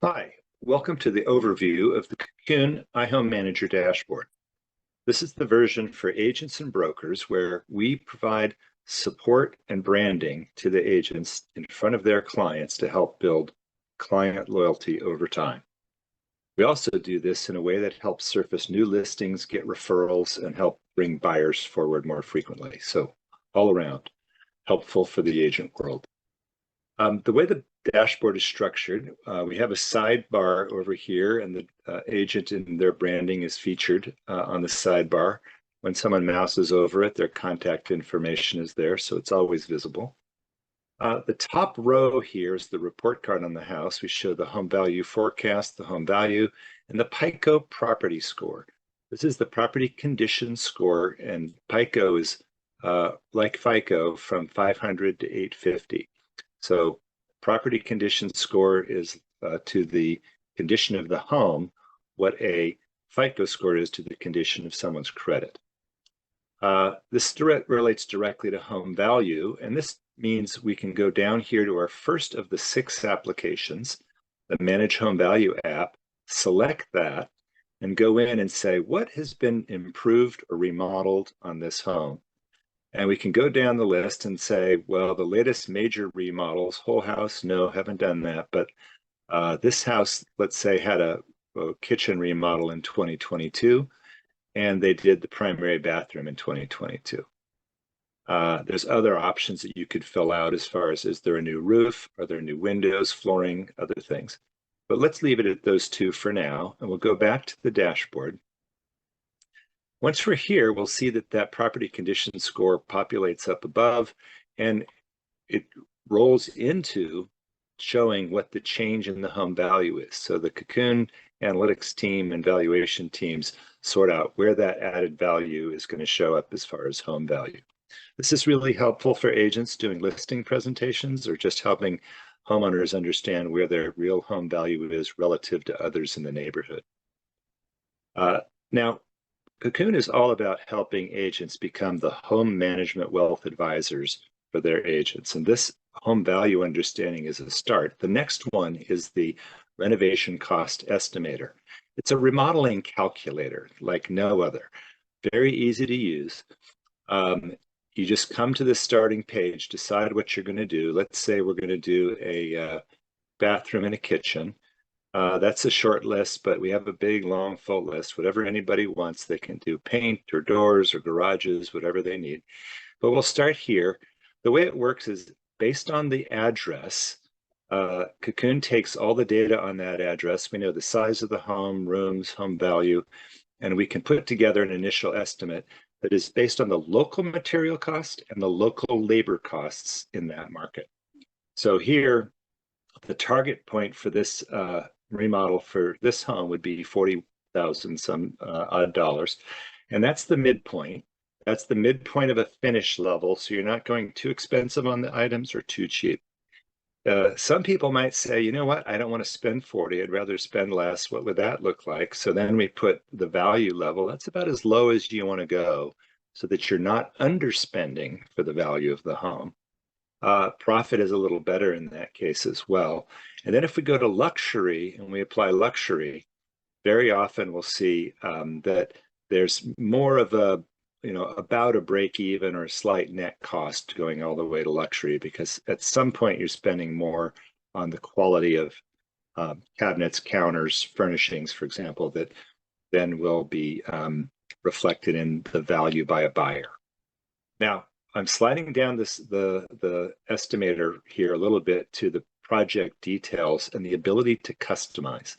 Hi, welcome to the overview of the Cocoon iHome Manager dashboard. This is the version for agents and brokers where we provide support and branding to the agents in front of their clients to help build client loyalty over time. We also do this in a way that helps surface new listings, get referrals, and help bring buyers forward more frequently. So all around, helpful for the agent world. The way the dashboard is structured, we have a sidebar over here, and the agent and their branding is featured on the sidebar. When someone mouses over it, their contact information is there, so it's always visible. The top row here is the report card on the house. We show the home value forecast, the home value, and the PICO property score. This is the property condition score, and PICO is like FICO from 500 to 850. So property condition score is to the condition of the home what a FICO score is to the condition of someone's credit. This relates directly to home value, and this means we can go down here to our first of the 6 applications, the Manage Home Value app, select that, and go in and say, what has been improved or remodeled on this home? And we can go down the list and say, well, the latest major remodels, whole house, no, haven't done that. But this house, let's say, had a kitchen remodel in 2022, and they did the primary bathroom in 2022. There's other options that you could fill out as far as, is there a new roof? Are there new windows, flooring, other things? But let's leave it at those 2 for now, and we'll go back to the dashboard. Once we're here, we'll see that that property condition score populates up above, and it rolls into showing what the change in the home value is. So the Cocoon analytics team and valuation teams sort out where that added value is going to show up as far as home value. This is really helpful for agents doing listing presentations or just helping homeowners understand where their real home value is relative to others in the neighborhood. Now, Cocoon is all about helping agents become the home management wealth advisors for their agents. And this home value understanding is a start. The next one is the renovation cost estimator. It's a remodeling calculator like no other. Very easy to use. You just come to the starting page, decide what you're going to do. Let's say we're going to do a bathroom and a kitchen. That's a short list, but we have a big, long, full list. Whatever anybody wants, they can do paint or doors or garages, whatever they need. But we'll start here. The way it works is based on the address. Cocoon takes all the data on that address. We know the size of the home, rooms, home value, and we can put together an initial estimate that is based on the local material cost and the local labor costs in that market. So here, the target point for this remodel for this home would be 40,000 some odd dollars. And that's the midpoint. That's the midpoint of a finish level. So you're not going too expensive on the items or too cheap. Some people might say, you know what, I don't want to spend 40, I'd rather spend less. What would that look like? So then we put the value level, that's about as low as you want to go so that you're not underspending for the value of the home. Profit is a little better in that case as well. And then if we go to luxury and we apply luxury, very often we'll see that there's more of a, about a break even or a slight net cost going all the way to luxury, because at some point you're spending more on the quality of cabinets, counters, furnishings, for example, that then will be reflected in the value by a buyer. Now, I'm sliding down the estimator here a little bit to the project details and the ability to customize.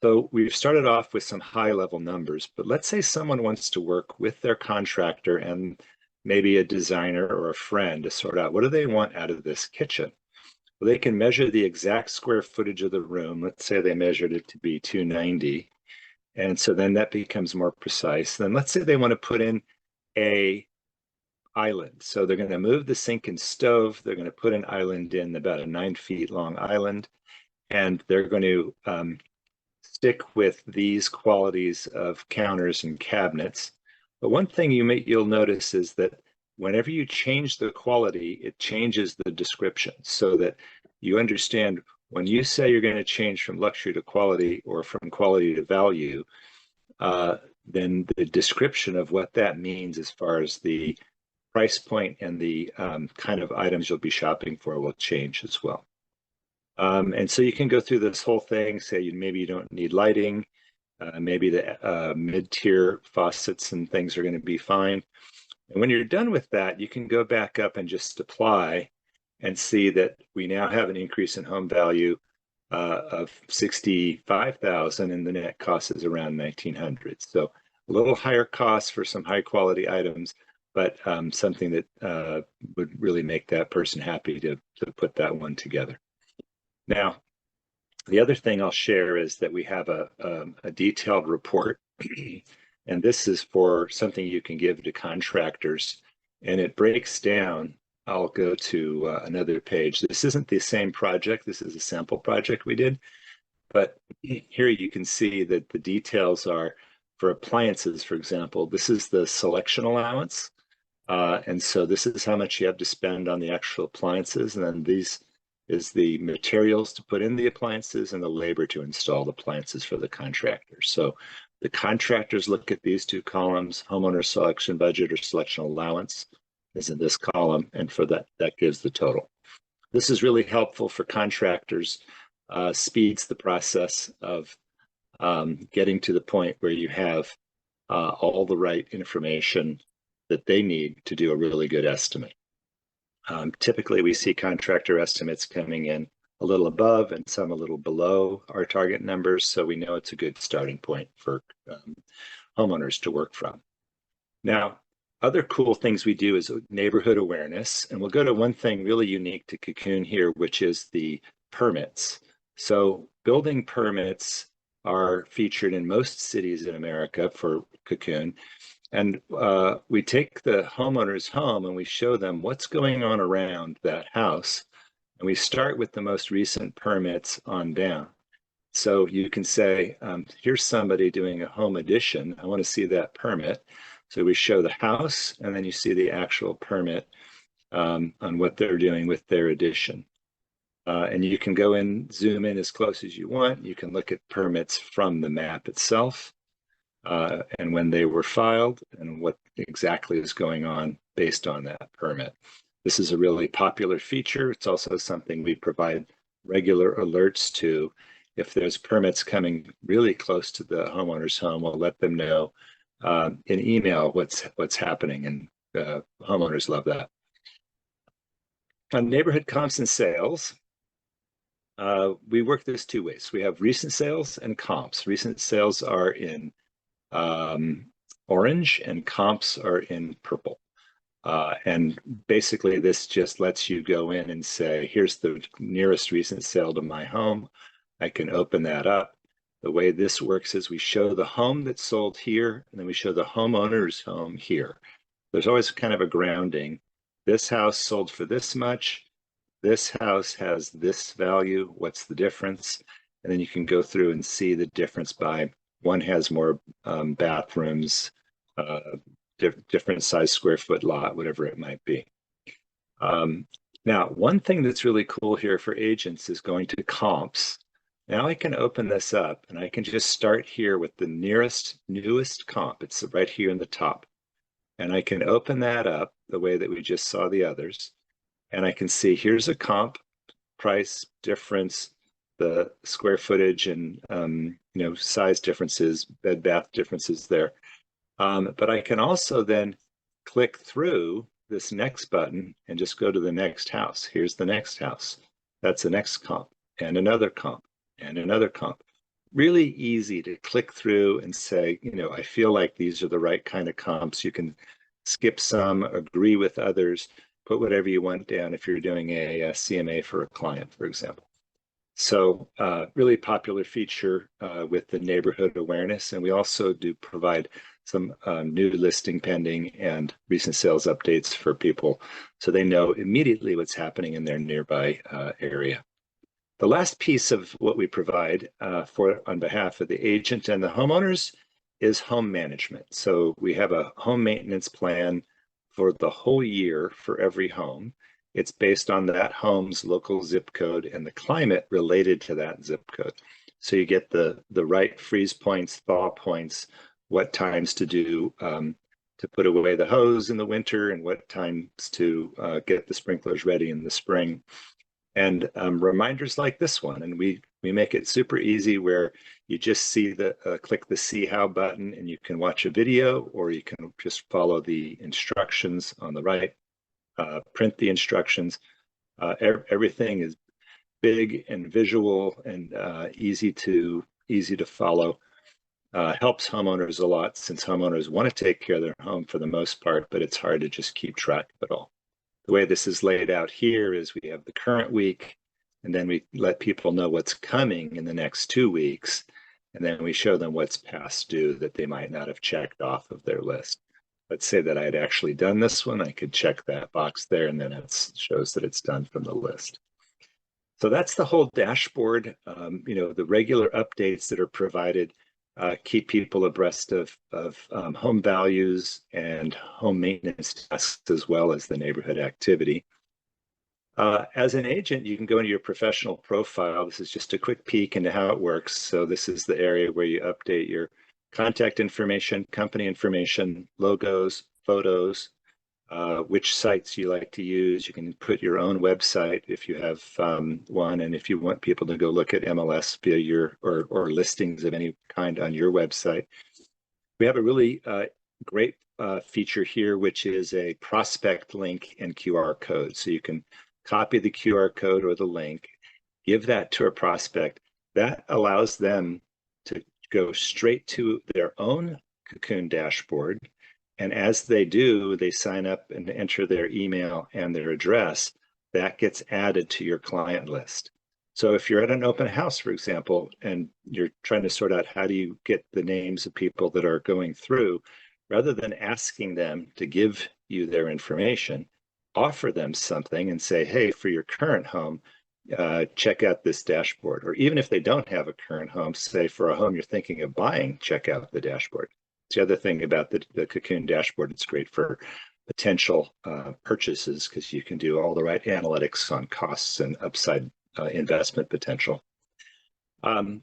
So we've started off with some high-level numbers, but let's say someone wants to work with their contractor and maybe a designer or a friend to sort out what do they want out of this kitchen. Well, they can measure the exact square footage of the room. Let's say they measured it to be 290. And so then that becomes more precise. Then let's say they want to put in a island. So they're going to move the sink and stove. They're going to put an island in, about a 9 feet long island. And they're going to stick with these qualities of counters and cabinets. But one thing you'll notice is that whenever you change the quality, it changes the description so that you understand When you say you're going to change from luxury to quality or from quality to value, then the description of what that means as far as the price point and the kind of items you'll be shopping for will change as well. And so you can go through this whole thing, say maybe you don't need lighting, maybe the mid-tier faucets and things are going to be fine. And when you're done with that, you can go back up and just apply and see that we now have an increase in home value of 65,000 and the net cost is around 1,900. So a little higher cost for some high quality items, but something that would really make that person happy to put that one together. Now, the other thing I'll share is that we have a detailed report, and this is for something you can give to contractors, and it breaks down. I'll go to another page. This isn't the same project. This is a sample project we did, but here you can see that the details are for appliances, for example. This is the selection allowance, and so this is how much you have to spend on the actual appliances, and then these is the materials to put in the appliances and the labor to install the appliances for the contractors. So the contractors look at these two columns, homeowner selection budget or selection allowance is in this column, and for that gives the total. This is really helpful for contractors, speeds the process of getting to the point where you have all the right information that they need to do a really good estimate. Typically, we see contractor estimates coming in a little above and some a little below our target numbers, so we know it's a good starting point for homeowners to work from. Now, other cool things we do is neighborhood awareness, and we'll go to one thing really unique to Cocoon here, which is the permits. So building permits are featured in most cities in America for Cocoon. And we take the homeowners home and we show them what's going on around that house. And we start with the most recent permits on down. So you can say, here's somebody doing a home addition. I want to see that permit. So we show the house and then you see the actual permit on what they're doing with their addition. And you can go in, zoom in as close as you want. You can look at permits from the map itself. And when they were filed and what exactly is going on based on that permit. This is a really popular feature. It's also something we provide regular alerts to. If there's permits coming really close to the homeowner's home, we'll let them know in email what's happening, and homeowners love that. On neighborhood comps and sales, we work this two ways. We have recent sales and comps. Recent sales are in orange and comps are in purple. And basically this just lets you go in and say, here's the nearest recent sale to my home. I can open that up. The way this works is we show the home that sold here, and then we show the homeowner's home here. There's always kind of a grounding. This house sold for this much. This house has this value. What's the difference? And then you can go through and see the difference by one has more bathrooms, different size square foot lot, whatever it might be. Now, one thing that's really cool here for agents is going to comps. Now I can open this up and I can just start here with the nearest, newest comp. It's right here in the top. And I can open that up the way that we just saw the others. And I can see here's a comp, price difference, the square footage and size differences, bed bath differences there. But I can also then click through this next button and just go to the next house. Here's the next house. That's the next comp and another comp and another comp. Really easy to click through and say, I feel like these are the right kind of comps. You can skip some, agree with others, put whatever you want down if you're doing a CMA for a client, for example. So really popular feature with the neighborhood awareness. And we also do provide some new listing pending and recent sales updates for people so they know immediately what's happening in their nearby area. The last piece of what we provide on behalf of the agent and the homeowners is home management. So we have a home maintenance plan for the whole year for every home. it's based on that home's local zip code and the climate related to that zip code. So you get the right freeze points, thaw points, what times to do to put away the hose in the winter and what times to get the sprinklers ready in the spring. And reminders like this one. And we make it super easy where you just see click the see how button and you can watch a video, or you can just follow the instructions on the right, print the instructions. Everything is big and visual and easy to follow. Helps homeowners a lot, since homeowners want to take care of their home for the most part, but it's hard to just keep track of it all. The way this is laid out here is we have the current week, and then we let people know what's coming in the next 2 weeks, and then we show them what's past due that they might not have checked off of their list. Let's say that I had actually done this one, I could check that box there, and then it shows that it's done from the list. So that's the whole dashboard. The regular updates that are provided keep people abreast of home values and home maintenance tasks, as well as the neighborhood activity. As an agent, you can go into your professional profile. This is just a quick peek into how it works. So this is the area where you update your contact information, company information, logos, photos, which sites you like to use. You can put your own website if you have one, and if you want people to go look at MLS via your or listings of any kind on your website. We have a really great feature here, which is a prospect link and QR code. So you can copy the QR code or the link, give that to a prospect. That allows them to go straight to their own Cocoon dashboard. And as they do, they sign up and enter their email and their address. That gets added to your client list. So if you're at an open house, for example, and you're trying to sort out how do you get the names of people that are going through, rather than asking them to give you their information, offer them something and say, hey, for your current home, check out this dashboard. Or even if they don't have a current home, say for a home you're thinking of buying, check out the dashboard. It's the other thing about the Cocoon dashboard. It's great for potential purchases because you can do all the right analytics on costs and upside investment potential.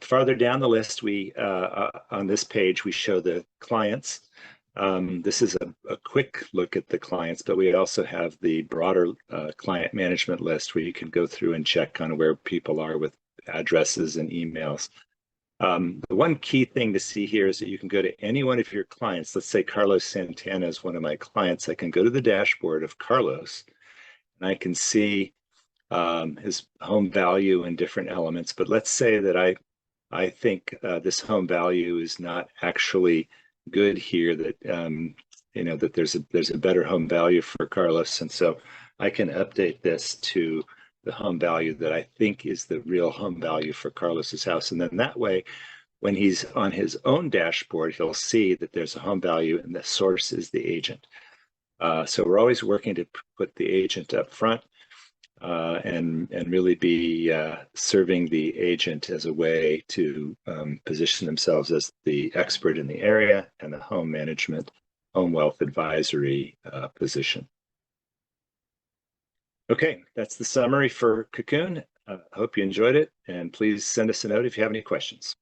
Farther down the list, on this page, we show the clients. This is a quick look at the clients, but we also have the broader client management list where you can go through and check on where people are with addresses and emails. The one key thing to see here is that you can go to any one of your clients. Let's say Carlos Santana is one of my clients. I can go to the dashboard of Carlos and I can see his home value and different elements. But let's say that I think this home value is not actually good here, that that there's a better home value for Carlos, and so I can update this to the home value that I think is the real home value for Carlos's house. And then that way, when he's on his own dashboard, he'll see that there's a home value and the source is the agent. So we're always working to put the agent up front and really be serving the agent as a way to position themselves as the expert in the area and the home management, home wealth advisory position. Okay, that's the summary for Cocoon. Hope you enjoyed it, and please send us a note if you have any questions.